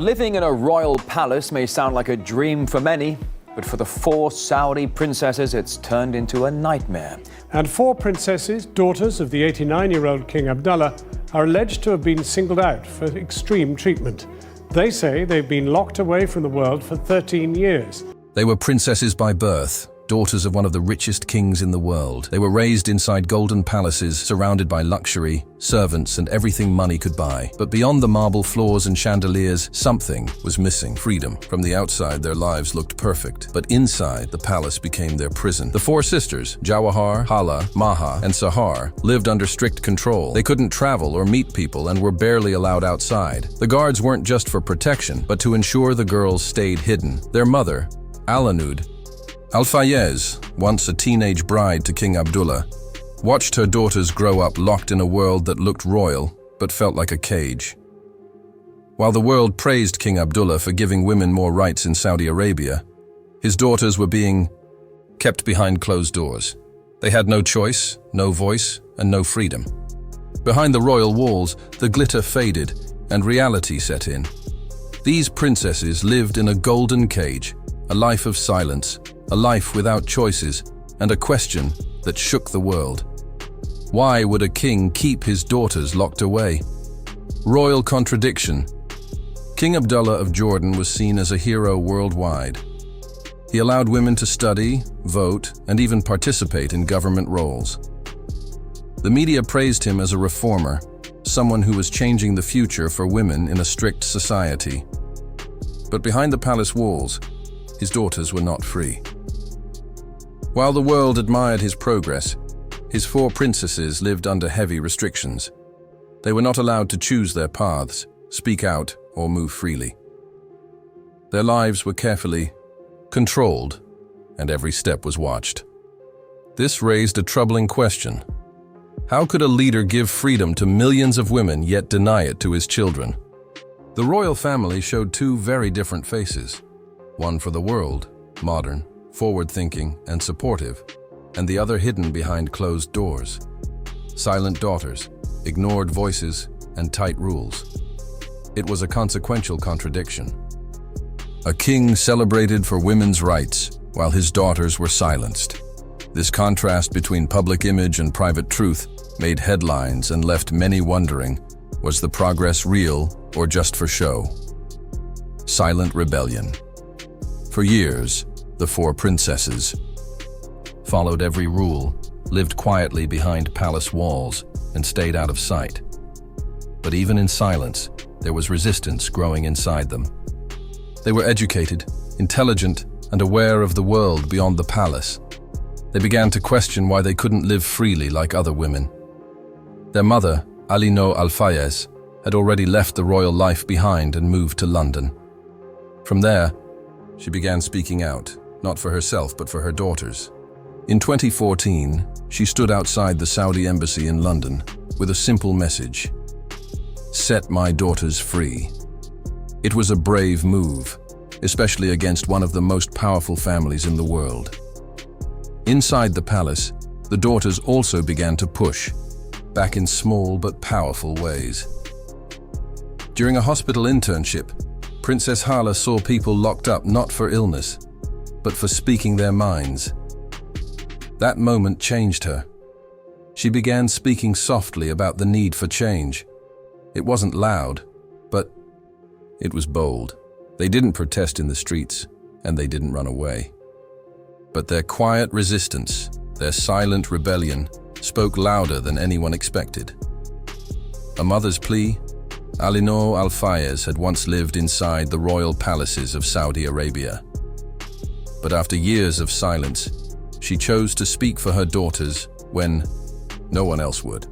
Living in a royal palace may sound like a dream for many, but for the 4 Saudi princesses, it's turned into a nightmare. And 4 princesses, daughters of the 89-year-old King Abdullah, are alleged to have been singled out for extreme treatment. They say they've been locked away from the world for 13 years. They were princesses by birth, daughters of one of the richest kings in the world. They were raised inside golden palaces, surrounded by luxury, servants, and everything money could buy. But beyond the marble floors and chandeliers, something was missing: freedom. From the outside, their lives looked perfect, but inside, the palace became their prison. The 4 sisters, Jawahar, Hala, Maha, and Sahar, lived under strict control. They couldn't travel or meet people and were barely allowed outside. The guards weren't just for protection, but to ensure the girls stayed hidden. Their mother, Alanud Al-Fayez, once a teenage bride to King Abdullah, watched her daughters grow up locked in a world that looked royal but felt like a cage. While the world praised King Abdullah for giving women more rights in Saudi Arabia, his daughters were being kept behind closed doors. They had no choice, no voice, and no freedom. Behind the royal walls, the glitter faded and reality set in. These princesses lived in a golden cage, a life of silence, a life without choices, and a question that shook the world. Why would a king keep his daughters locked away? Royal contradiction. King Abdullah of Jordan was seen as a hero worldwide. He allowed women to study, vote, and even participate in government roles. The media praised him as a reformer, someone who was changing the future for women in a strict society. But behind the palace walls, his daughters were not free. While the world admired his progress, his 4 princesses lived under heavy restrictions. They were not allowed to choose their paths, speak out, or move freely. Their lives were carefully controlled, and every step was watched. This raised a troubling question. How could a leader give freedom to millions of women yet deny it to his children? The royal family showed 2 very different faces. One for the world, modern, forward-thinking, and supportive, and the other hidden behind closed doors. Silent daughters, ignored voices, and tight rules. It was a consequential contradiction. A king celebrated for women's rights, while his daughters were silenced. This contrast between public image and private truth made headlines and left many wondering, was the progress real or just for show? Silent rebellion. For years, the 4 princesses followed every rule, lived quietly behind palace walls, and stayed out of sight. But even in silence, there was resistance growing inside them. They were educated, intelligent, and aware of the world beyond the palace. They began to question why they couldn't live freely like other women. Their mother, Alino Al-Fayez, had already left the royal life behind and moved to London. From there, she began speaking out, not for herself but for her daughters. In 2014, she stood outside the Saudi embassy in London with a simple message: "Set my daughters free." It was a brave move, especially against one of the most powerful families in the world. Inside the palace, the daughters also began to push, back in small but powerful ways. During a hospital internship, Princess Hala saw people locked up not for illness, but for speaking their minds. That moment changed her. She began speaking softly about the need for change. It wasn't loud, but it was bold. They didn't protest in the streets, and they didn't run away. But their quiet resistance, their silent rebellion, spoke louder than anyone expected. A mother's plea? Alino Al-Fayez had once lived inside the royal palaces of Saudi Arabia. But after years of silence, she chose to speak for her daughters when no one else would.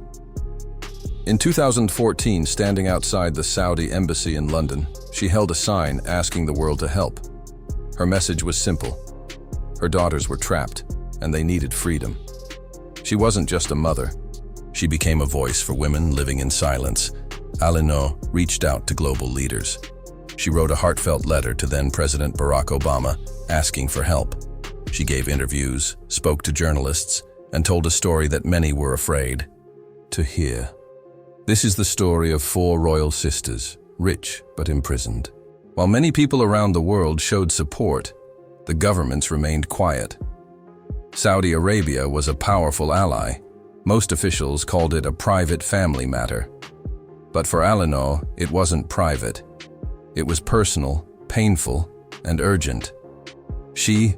In 2014, standing outside the Saudi embassy in London, she held a sign asking the world to help. Her message was simple. Her daughters were trapped, and they needed freedom. She wasn't just a mother. She became a voice for women living in silence. Alino reached out to global leaders. She wrote a heartfelt letter to then-President Barack Obama, asking for help. She gave interviews, spoke to journalists, and told a story that many were afraid to hear. This is the story of 4 royal sisters, rich but imprisoned. While many people around the world showed support, the governments remained quiet. Saudi Arabia was a powerful ally. Most officials called it a private family matter. But for Eleanor, it wasn't private. It was personal, painful, and urgent. She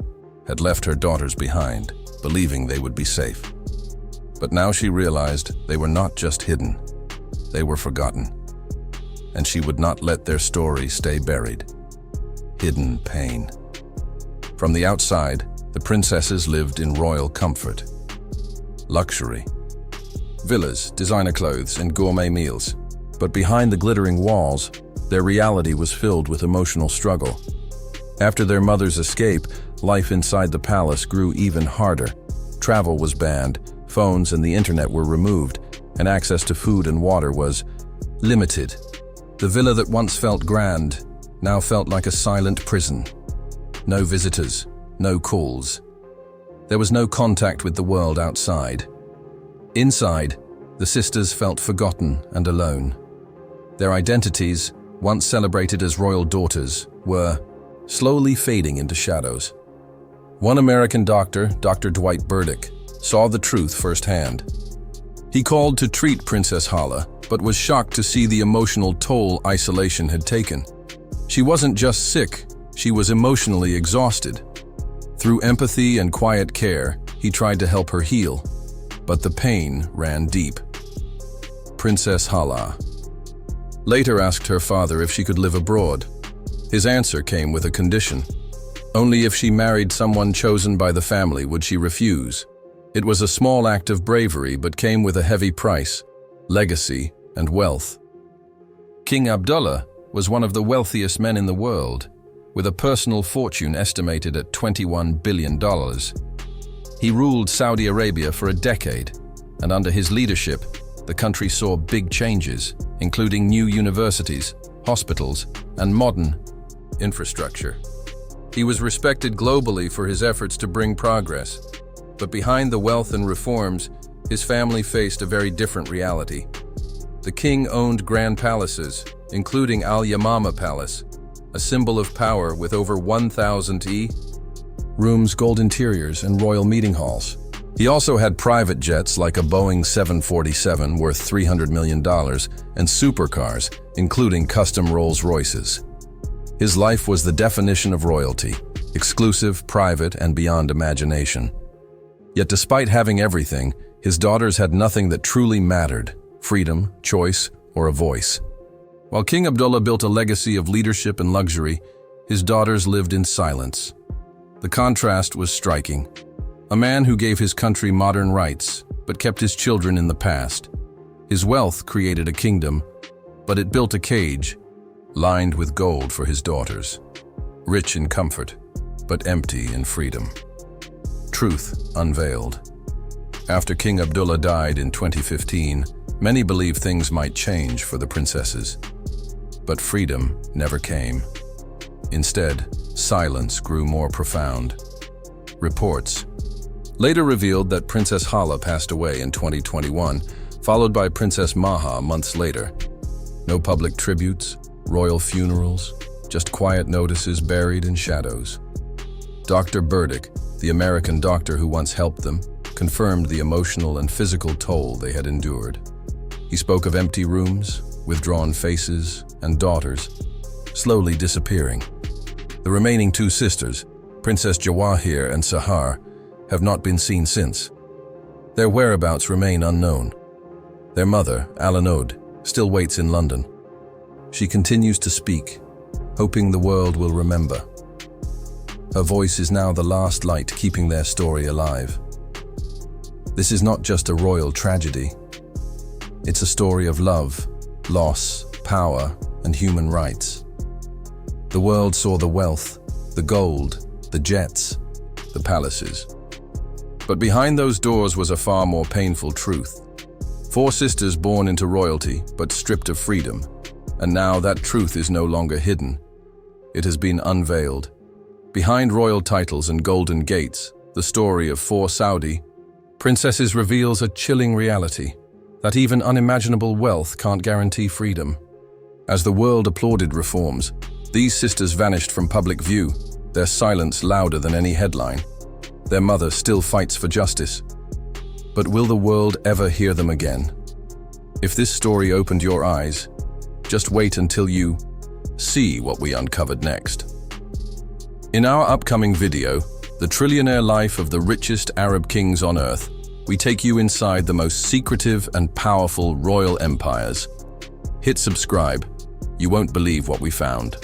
had left her daughters behind, believing they would be safe. But now she realized they were not just hidden, they were forgotten. And she would not let their story stay buried. Hidden pain. From the outside, the princesses lived in royal comfort. Luxury. Villas, designer clothes, and gourmet meals. But behind the glittering walls, their reality was filled with emotional struggle. After their mother's escape, life inside the palace grew even harder. Travel was banned, phones and the internet were removed, and access to food and water was limited. The villa that once felt grand now felt like a silent prison. No visitors, no calls. There was no contact with the world outside. Inside, the sisters felt forgotten and alone. Their identities, once celebrated as royal daughters, were slowly fading into shadows. One American doctor, Dr. Dwight Burdick, saw the truth firsthand. He called to treat Princess Hala, but was shocked to see the emotional toll isolation had taken. She wasn't just sick, she was emotionally exhausted. Through empathy and quiet care, he tried to help her heal, but the pain ran deep. Princess Hala later asked her father if she could live abroad. His answer came with a condition. Only if she married someone chosen by the family would she refuse. It was a small act of bravery, but came with a heavy price: legacy and wealth. King Abdullah was one of the wealthiest men in the world, with a personal fortune estimated at $21 billion. He ruled Saudi Arabia for a decade, and under his leadership, the country saw big changes, including new universities, hospitals, and modern infrastructure. He was respected globally for his efforts to bring progress, but behind the wealth and reforms, his family faced a very different reality. The king owned grand palaces, including Al Yamama Palace, a symbol of power with over 1,000 rooms, gold interiors, and royal meeting halls. He also had private jets like a Boeing 747 worth $300 million and supercars, including custom Rolls-Royces. His life was the definition of royalty, exclusive, private, and beyond imagination. Yet despite having everything, his daughters had nothing that truly mattered: freedom, choice, or a voice. While King Abdullah built a legacy of leadership and luxury, his daughters lived in silence. The contrast was striking. A man who gave his country modern rights, but kept his children in the past. His wealth created a kingdom, but it built a cage, lined with gold for his daughters. Rich in comfort, but empty in freedom. Truth unveiled. After King Abdullah died in 2015, many believed things might change for the princesses. But freedom never came. Instead, silence grew more profound. Reports later revealed that Princess Hala passed away in 2021, followed by Princess Maha months later. No public tributes, royal funerals, just quiet notices buried in shadows. Dr. Burdick, the American doctor who once helped them, confirmed the emotional and physical toll they had endured. He spoke of empty rooms, withdrawn faces, and daughters slowly disappearing. The remaining two sisters, Princess Jawahir and Sahar, have not been seen since. Their whereabouts remain unknown. Their mother, Alanode, still waits in London. She continues to speak, hoping the world will remember. Her voice is now the last light keeping their story alive. This is not just a royal tragedy. It's a story of love, loss, power, and human rights. The world saw the wealth, the gold, the jets, the palaces. But behind those doors was a far more painful truth. 4 sisters born into royalty, but stripped of freedom. And now that truth is no longer hidden. It has been unveiled. Behind royal titles and golden gates, the story of 4 Saudi princesses reveals a chilling reality, that even unimaginable wealth can't guarantee freedom. As the world applauded reforms, These sisters vanished from public view, their silence louder than any headline. Their mother still fights for justice. But will the world ever hear them again? If this story opened your eyes, just wait until you see what we uncovered next. In our upcoming video, The Trillionaire Life of the Richest Arab Kings on Earth, we take you inside the most secretive and powerful royal empires. Hit subscribe. You won't believe what we found.